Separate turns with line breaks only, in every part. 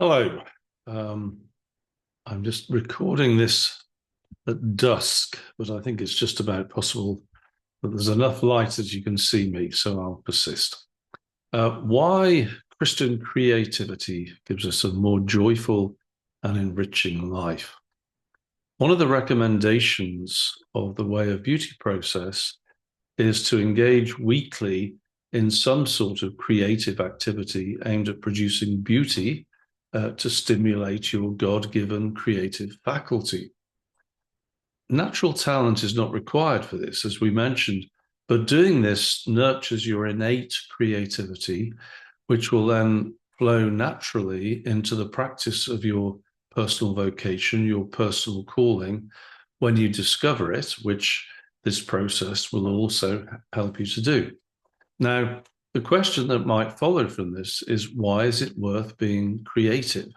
Hello. Um, I'm just recording this at dusk, but I think it's just about possible that there's enough light that you can see me, so I'll persist. Why Christian creativity gives us a more joyful and enriching life. One of the recommendations of the Way of Beauty process is to engage weekly in some sort of creative activity aimed at producing beauty to stimulate your God-given creative faculty. Natural talent is not required for this, as we mentioned, but doing this nurtures your innate creativity, which will then flow naturally into the practice of your personal vocation, your personal calling, when you discover it, which this process will also help you to do. Now, the question that might follow from this is, why is it worth being creative?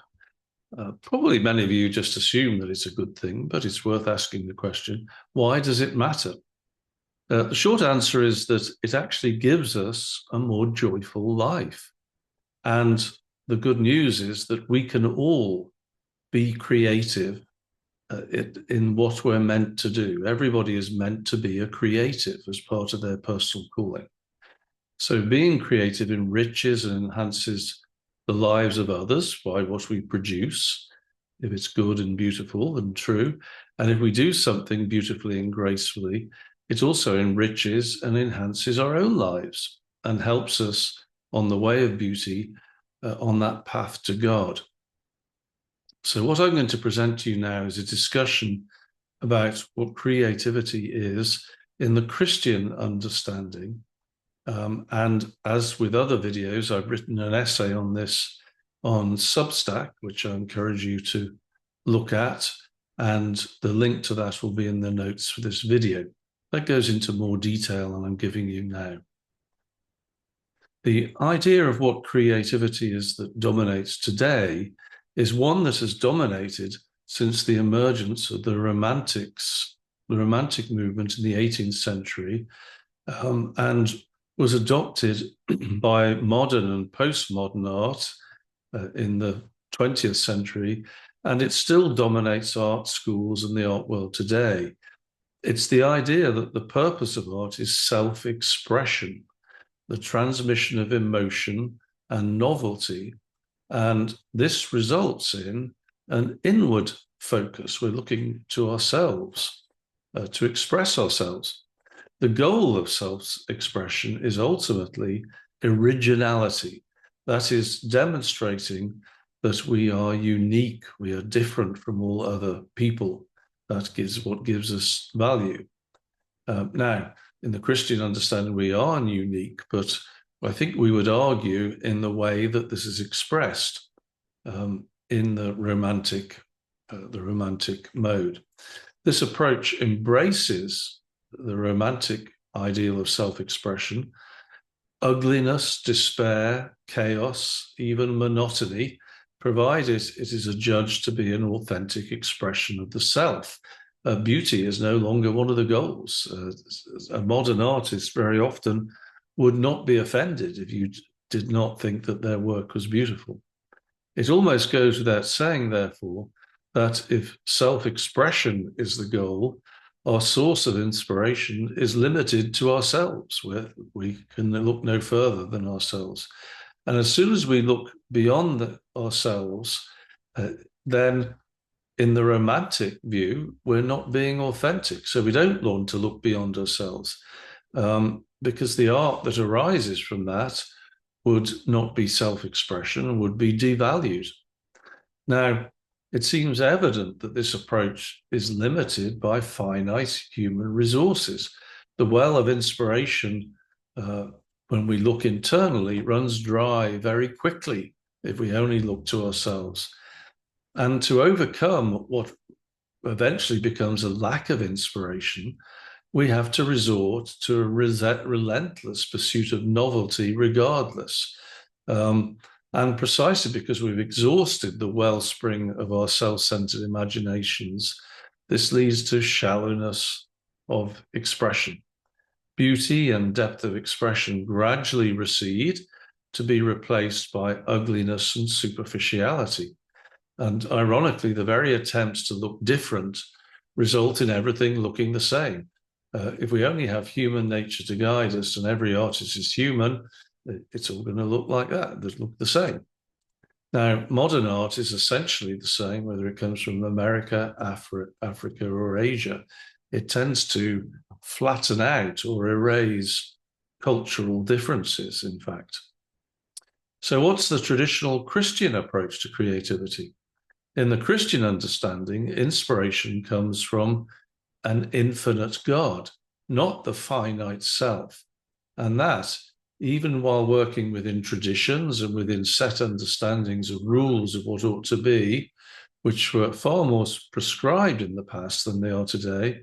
Probably many of you just assume that it's a good thing, but it's worth asking the question, why does it matter? The short answer is that it actually gives us a more joyful life. And the good news is that we can all be creative in what we're meant to do. Everybody is meant to be a creative as part of their personal calling. So being creative enriches and enhances the lives of others by what we produce, if it's good and beautiful and true. And if we do something beautifully and gracefully, it also enriches and enhances our own lives and helps us on the way of beauty, on that path to God. So what I'm going to present to you now is a discussion about what creativity is in the Christian understanding. And as with other videos, I've written an essay on this on Substack, which I encourage you to look at. And the link to that will be in the notes for this video. That goes into more detail than I'm giving you now. The idea of what creativity is that dominates today is one that has dominated since the emergence of the Romantics, the Romantic movement in the 18th century, and was adopted by modern and postmodern art in the 20th century, and it still dominates art schools and the art world today. It's the idea that the purpose of art is self-expression, the transmission of emotion and novelty, and this results in an inward focus. We're looking to ourselves to express ourselves. The goal of self-expression is ultimately originality. That is demonstrating that we are unique, we are different from all other people. That is what gives us value. Now, in the Christian understanding, we are unique, but I think we would argue in the way that this is expressed in the romantic mode. This approach embraces the romantic ideal of self-expression, ugliness, despair, chaos, even monotony, provided it is adjudged to be an authentic expression of the self. Beauty is no longer one of the goals. A modern artist very often would not be offended if you did not think that their work was beautiful. It almost goes without saying, therefore, that if self-expression is the goal, our source of inspiration is limited to ourselves, where we can look no further than ourselves. And as soon as we look beyond ourselves, then in the romantic view, we're not being authentic. So we don't want to look beyond ourselves because the art that arises from that would not be self-expression and would be devalued. Now, it seems evident that this approach is limited by finite human resources. The well of inspiration, when we look internally, runs dry very quickly if we only look to ourselves. And to overcome what eventually becomes a lack of inspiration, we have to resort to a relentless pursuit of novelty regardless. And precisely because we've exhausted the wellspring of our self-centered imaginations, this leads to shallowness of expression. Beauty and depth of expression gradually recede to be replaced by ugliness and superficiality. And ironically, the very attempts to look different result in everything looking the same. If we only have human nature to guide us and every artist is human, it's all going to look like that. They look the same. Now, modern art is essentially the same, whether it comes from America, Africa, or Asia. It tends to flatten out or erase cultural differences, in fact. So what's the traditional Christian approach to creativity? In the Christian understanding, inspiration comes from an infinite God, not the finite self. And that, even while working within traditions and within set understandings of rules of what ought to be, which were far more prescribed in the past than they are today,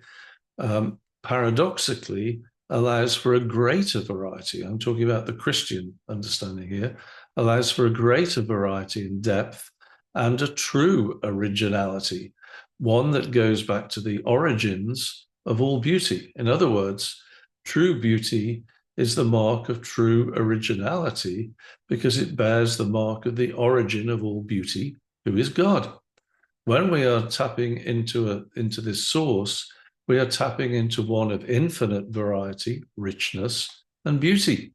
paradoxically allows for a greater variety. I'm talking about the Christian understanding here, allows for a greater variety in depth and a true originality, one that goes back to the origins of all beauty. In other words, true beauty is the mark of true originality because it bears the mark of the origin of all beauty, who is God. When we are tapping into this source, we are tapping into one of infinite variety, richness, and beauty.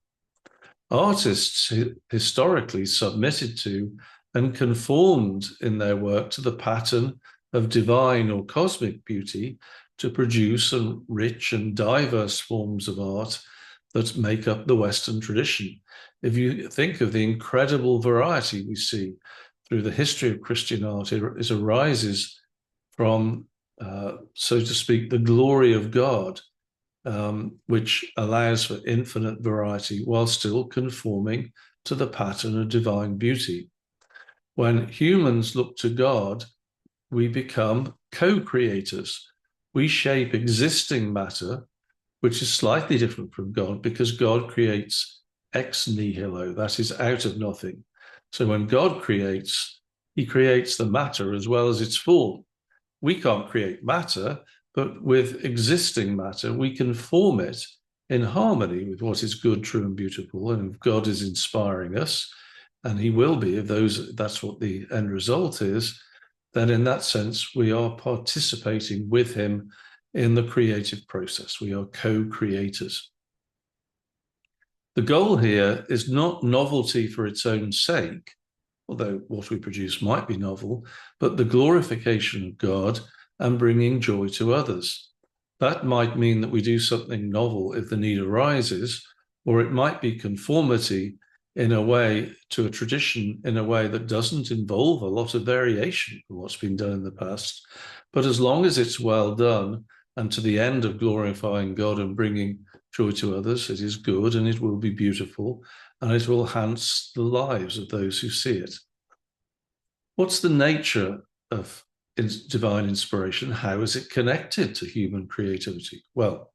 Artists historically submitted to and conformed in their work to the pattern of divine or cosmic beauty to produce rich and diverse forms of art that make up the Western tradition. If you think of the incredible variety we see through the history of Christian art, it arises from, so to speak, the glory of God, which allows for infinite variety while still conforming to the pattern of divine beauty. When humans look to God, we become co-creators. We shape existing matter, which is slightly different from God because God creates ex nihilo, that is out of nothing. So when God creates, he creates the matter as well as its form. We can't create matter, but with existing matter, we can form it in harmony with what is good, true, and beautiful. And if God is inspiring us, and he will be, if that's what the end result is, then in that sense, we are participating with him in the creative process. We are co-creators. The goal here is not novelty for its own sake, although what we produce might be novel, but the glorification of God and bringing joy to others. That might mean that we do something novel if the need arises, or it might be conformity in a way to a tradition in a way that doesn't involve a lot of variation from what's been done in the past. But as long as it's well done and to the end of glorifying God and bringing joy to others, it is good and it will be beautiful and it will enhance the lives of those who see it. What's the nature of divine inspiration? How is it connected to human creativity? Well,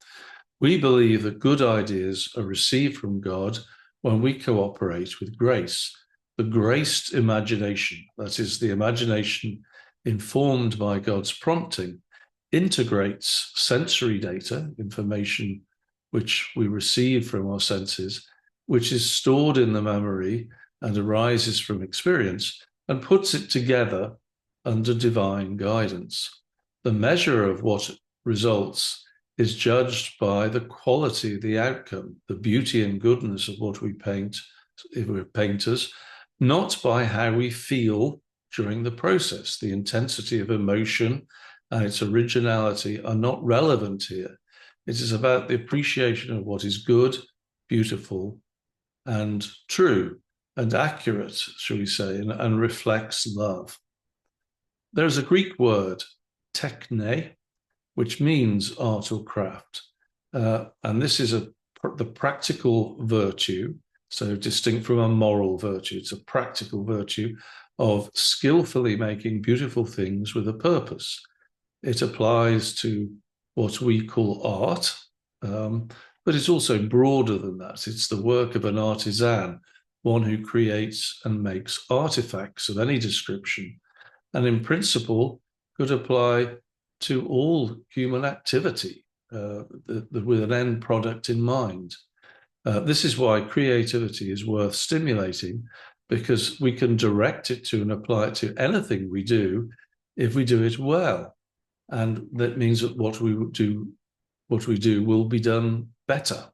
we believe that good ideas are received from God when we cooperate with grace. The graced imagination, that is, the imagination informed by God's prompting, integrates sensory data, information which we receive from our senses, which is stored in the memory and arises from experience, and puts it together under divine guidance. The measure of what results is judged by the quality of the outcome, the beauty and goodness of what we paint, if we're painters, not by how we feel during the process. The intensity of emotion and its originality are not relevant here. It is about the appreciation of what is good, beautiful, and true, and accurate, shall we say, and reflects love. There's a Greek word, techne, which means art or craft. And this is the practical virtue, so distinct from a moral virtue. It's a practical virtue of skillfully making beautiful things with a purpose. It applies to what we call art, but it's also broader than that. It's the work of an artisan, one who creates and makes artifacts of any description, and in principle could apply to all human activity with an end product in mind. This is why creativity is worth stimulating, because we can direct it to and apply it to anything we do if we do it well. And that means that what we do will be done better.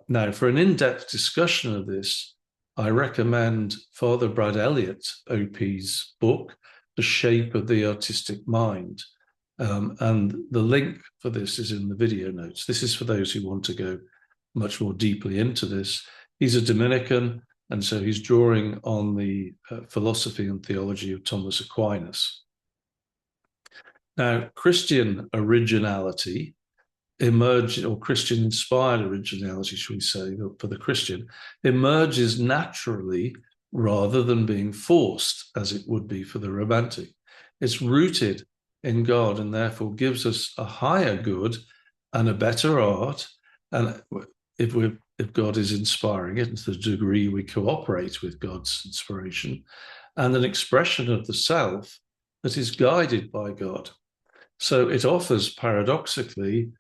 Now, for an in-depth discussion of this, I recommend Father Brad Elliott, OP's book, The Shape of the Artistic Mind. And the link for this is in the video notes. This is for those who want to go much more deeply into this. He's a Dominican, and so he's drawing on the philosophy and theology of Thomas Aquinas. Now, Christian originality emerges, or Christian-inspired originality, should we say, for the Christian, emerges naturally rather than being forced, as it would be for the Romantic. It's rooted in God and therefore gives us a higher good and a better art. And if God is inspiring it, and to the degree we cooperate with God's inspiration, and an expression of the self that is guided by God. So it offers, paradoxically,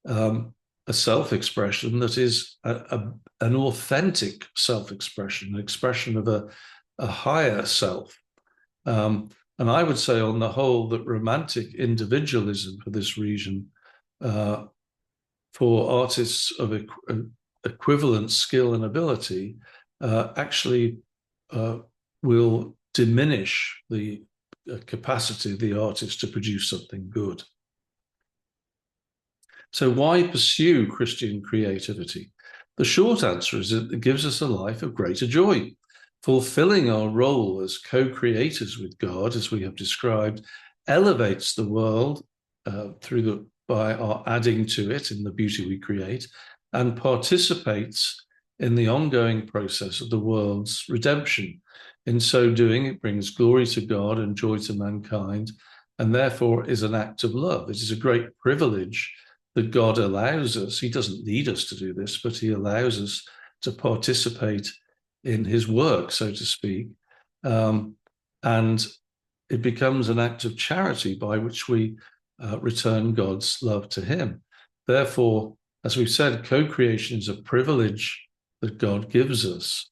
a self-expression that is an authentic self-expression, an expression of a higher self. And I would say, on the whole, that romantic individualism for this region, for artists of equivalent skill and ability, actually will diminish the capacity of the artist to produce something good. So why pursue Christian creativity? The short answer is that it gives us a life of greater joy. Fulfilling our role as co-creators with God, as we have described, elevates the world by our adding to it in the beauty we create, and participates in the ongoing process of the world's redemption. In so doing, it brings glory to God and joy to mankind, and therefore is an act of love. It is a great privilege that God allows us. He doesn't need us to do this, but he allows us to participate in his work, so to speak. And it becomes an act of charity by which we return God's love to him. Therefore, as we've said, co-creation is a privilege that God gives us.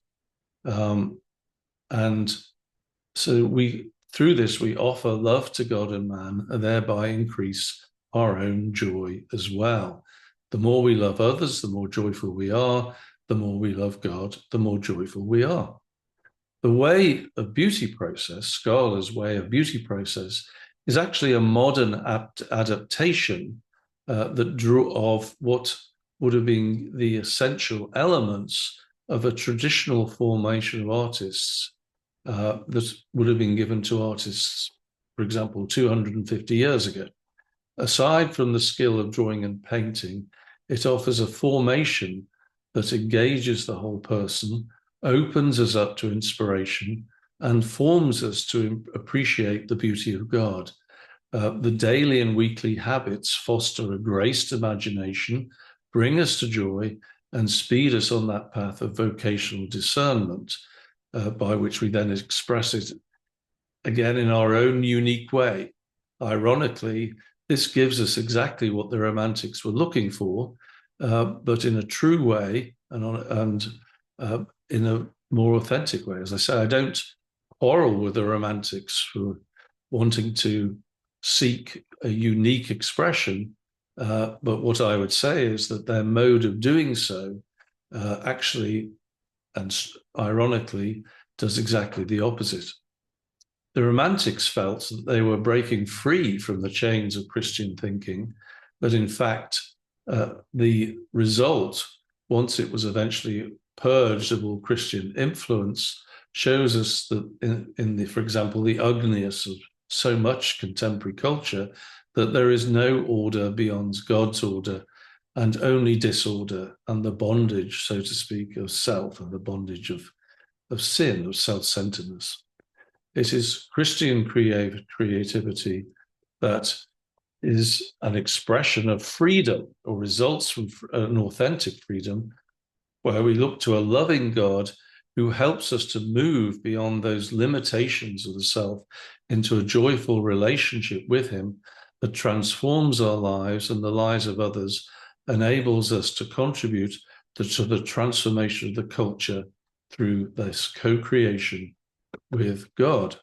And so through this, we offer love to God and man, and thereby increase our own joy as well. The more we love others, the more joyful we are. The more we love God, the more joyful we are. The way of beauty process, Scala's way of beauty process, is actually a modern adaptation that drew of what would have been the essential elements of a traditional formation of artists that would have been given to artists, for example, 250 years ago. Aside from the skill of drawing and painting, it offers a formation that engages the whole person, opens us up to inspiration, and forms us to appreciate the beauty of God. The daily and weekly habits foster a graced imagination, bring us to joy, and speed us on that path of vocational discernment, by which we then express it again in our own unique way. Ironically, this gives us exactly what the Romantics were looking for, but in a true way and in a more authentic way. As I say, I don't quarrel with the Romantics for wanting to seek a unique expression, but what I would say is that their mode of doing so actually, and ironically, does exactly the opposite. The Romantics felt that they were breaking free from the chains of Christian thinking, but in fact, the result, once it was eventually purged of all Christian influence, shows us that for example, the ugliness of so much contemporary culture, that there is no order beyond God's order, and only disorder and the bondage, so to speak, of self, and the bondage of sin, of self-centeredness. It is Christian creativity that is an expression of freedom, or results from an authentic freedom, where we look to a loving God who helps us to move beyond those limitations of the self into a joyful relationship with him that transforms our lives and the lives of others, enables us to contribute the transformation of the culture through this co-creation with God.